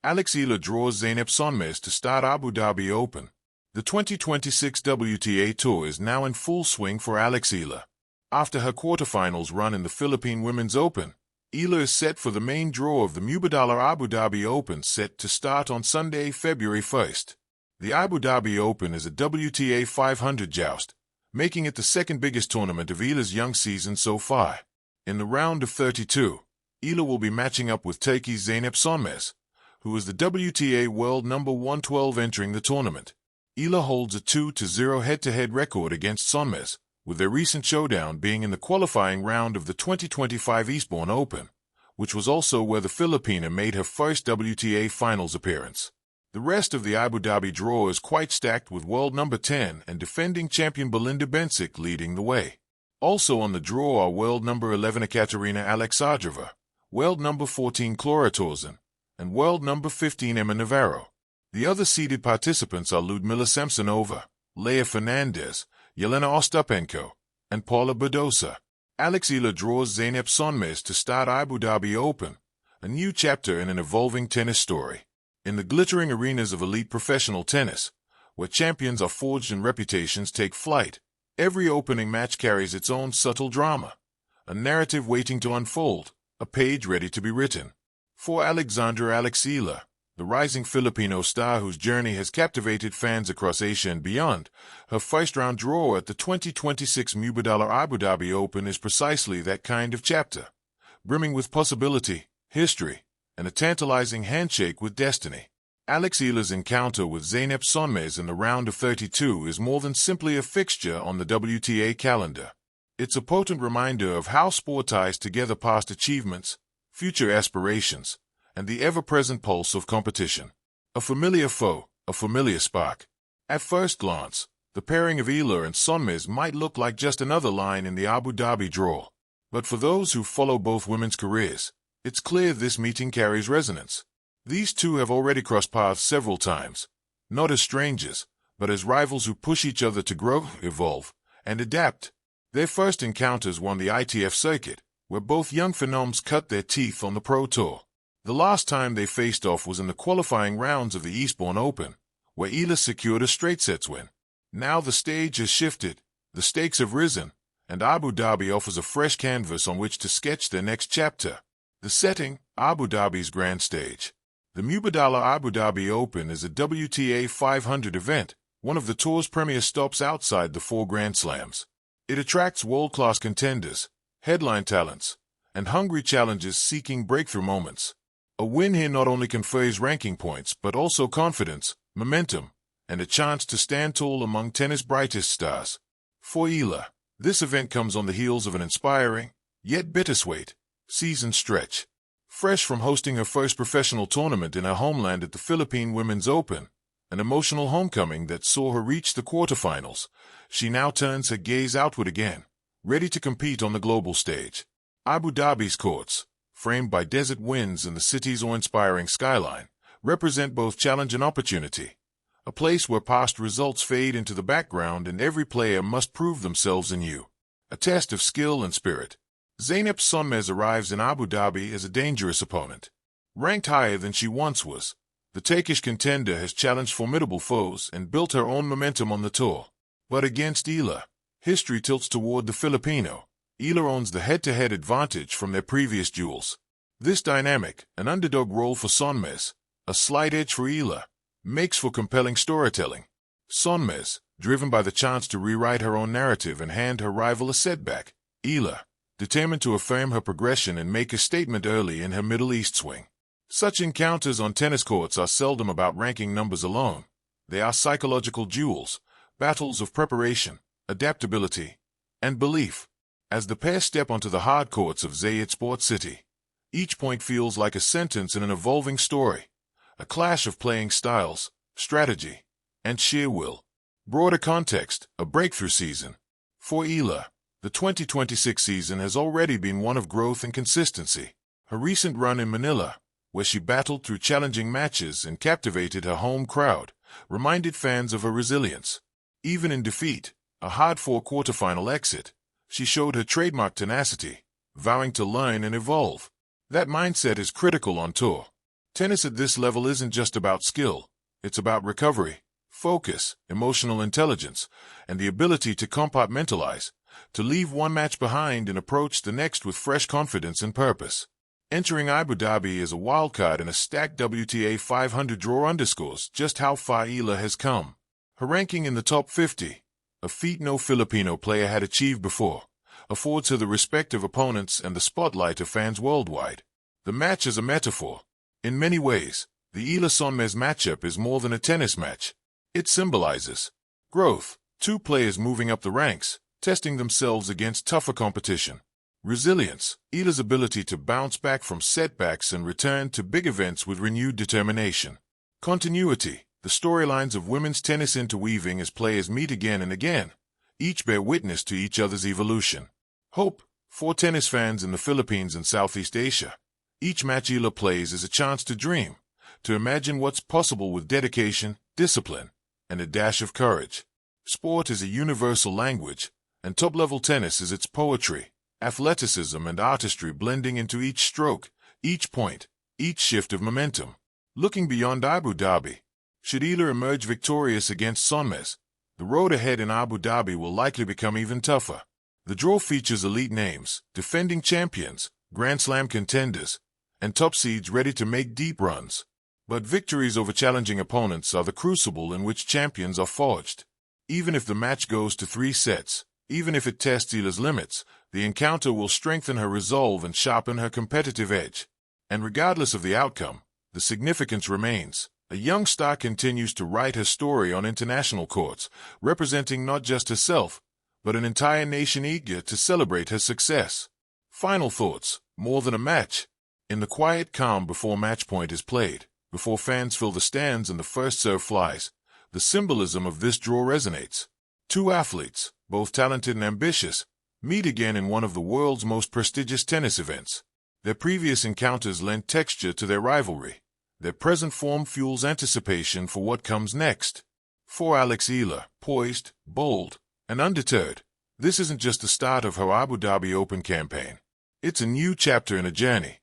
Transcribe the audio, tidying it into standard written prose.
Eala draws Zeynep Sonmez to start Abu Dhabi Open. The 2026 WTA Tour is now in full swing for Eala. After her quarterfinals run in the Philippine Women's Open, Eala is set for the main draw of the Mubadala Abu Dhabi Open set to start on Sunday, February 1st. The Abu Dhabi Open is a WTA 500 joust, making it the second biggest tournament of Eala's young season so far. In the round of 32, Eala will be matching up with Turkey's Zeynep Sonmez, who is the WTA world number 112 entering the tournament. Eala holds a 2-0 head-to-head record against Sonmez, with their recent showdown being in the qualifying round of the 2025 Eastbourne Open, which was also where the Filipina made her first WTA finals appearance. The rest of the Abu Dhabi draw is quite stacked, with world number 10 and defending champion Belinda Bencic leading the way. Also on the draw are world number 11 Ekaterina Alexandrova, world number 14 Clara Torzen, and world number 15 Emma Navarro. The other seeded participants are Ludmila Samsonova, Leia Fernandez, Yelena Ostapenko, and Paula Badosa. Eala draws Zeynep Sonmez to start Abu Dhabi Open, a new chapter in an evolving tennis story. In the glittering arenas of elite professional tennis, where champions are forged and reputations take flight, every opening match carries its own subtle drama, a narrative waiting to unfold, a page ready to be written. For Eala, the rising Filipino star whose journey has captivated fans across Asia and beyond, her first-round draw at the 2026 Mubadala Abu Dhabi Open is precisely that kind of chapter, brimming with possibility, history, and a tantalizing handshake with destiny. Eala's encounter with Zeynep Sonmez in the round of 32 is more than simply a fixture on the WTA calendar. It's a potent reminder of how sport ties together past achievements, future aspirations, and the ever-present pulse of competition. A familiar foe, a familiar spark. At first glance, the pairing of Eala and Sonmez might look like just another line in the Abu Dhabi draw. But for those who follow both women's careers, it's clear this meeting carries resonance. These two have already crossed paths several times, not as strangers, but as rivals who push each other to grow, evolve, and adapt. Their first encounters won the ITF circuit, where both young phenoms cut their teeth on the Pro Tour. The last time they faced off was in the qualifying rounds of the Eastbourne Open, where Eala secured a straight-sets win. Now the stage has shifted, the stakes have risen, and Abu Dhabi offers a fresh canvas on which to sketch their next chapter. The setting, Abu Dhabi's grand stage. The Mubadala Abu Dhabi Open is a WTA 500 event, one of the tour's premier stops outside the 4 Grand Slams. It attracts world-class contenders, headline talents, and hungry challengers seeking breakthrough moments. A win here not only confers ranking points but also confidence, momentum, and a chance to stand tall among tennis' brightest stars. For Eala, this event comes on the heels of an inspiring, yet bittersweet, season stretch. Fresh from hosting her first professional tournament in her homeland at the Philippine Women's Open, an emotional homecoming that saw her reach the quarterfinals, she now turns her gaze outward again, ready to compete on the global stage. Abu Dhabi's courts, framed by desert winds and the city's awe-inspiring skyline, represent both challenge and opportunity, a place where past results fade into the background and every player must prove themselves anew. A test of skill and spirit. Zeynep Sonmez arrives in Abu Dhabi as a dangerous opponent. Ranked higher than she once was, the Turkish contender has challenged formidable foes and built her own momentum on the tour. But against Eala, history tilts toward the Filipino. Eala owns the head-to-head advantage from their previous duels. This dynamic, an underdog role for Sonmez, a slight edge for Eala, makes for compelling storytelling. Sonmez, driven by the chance to rewrite her own narrative and hand her rival a setback. Eala, determined to affirm her progression and make a statement early in her Middle East swing. Such encounters on tennis courts are seldom about ranking numbers alone. They are psychological duels, battles of preparation, adaptability, and belief. As the pair step onto the hard courts of Zayed Sports City, each point feels like a sentence in an evolving story, a clash of playing styles, strategy, and sheer will. Broader context, a breakthrough season. For Eala, the 2026 season has already been one of growth and consistency. Her recent run in Manila, where she battled through challenging matches and captivated her home crowd, reminded fans of her resilience. Even in defeat, a hard-fought quarterfinal exit, she showed her trademark tenacity, vowing to learn and evolve. That mindset is critical on tour. Tennis at this level isn't just about skill. It's about recovery, focus, emotional intelligence, and the ability to compartmentalize, to leave one match behind and approach the next with fresh confidence and purpose. Entering Abu Dhabi as a wildcard in a stacked WTA 500 draw underscores just how far Eala has come. Her ranking in the top 50, a feat no Filipino player had achieved before, affords her the respect of opponents and the spotlight of fans worldwide. The match is a metaphor. In many ways, the Eala Sonmez matchup is more than a tennis match. It symbolizes growth, two players moving up the ranks, testing themselves against tougher competition. Resilience, Eala's ability to bounce back from setbacks and return to big events with renewed determination. Continuity, the storylines of women's tennis interweaving as players meet again and again, each bear witness to each other's evolution. Hope, for tennis fans in the Philippines and Southeast Asia, each match Eala plays is a chance to dream, to imagine what's possible with dedication, discipline, and a dash of courage. Sport is a universal language, and top-level tennis is its poetry, athleticism, and artistry blending into each stroke, each point, each shift of momentum. Looking beyond Abu Dhabi, should Eala emerge victorious against Sonmez, the road ahead in Abu Dhabi will likely become even tougher. The draw features elite names, defending champions, Grand Slam contenders, and top seeds ready to make deep runs. But victories over challenging opponents are the crucible in which champions are forged. Even if the match goes to 3 sets, even if it tests Eala's limits, the encounter will strengthen her resolve and sharpen her competitive edge. And regardless of the outcome, the significance remains. A young star continues to write her story on international courts, representing not just herself, but an entire nation eager to celebrate her success. Final thoughts, more than a match. In the quiet calm before match point is played, before fans fill the stands and the first serve flies, the symbolism of this draw resonates. Two athletes, both talented and ambitious, meet again in one of the world's most prestigious tennis events. Their previous encounters lent texture to their rivalry. Their present form fuels anticipation for what comes next. For Eala, poised, bold, and undeterred, this isn't just the start of her Abu Dhabi Open campaign. It's a new chapter in a journey,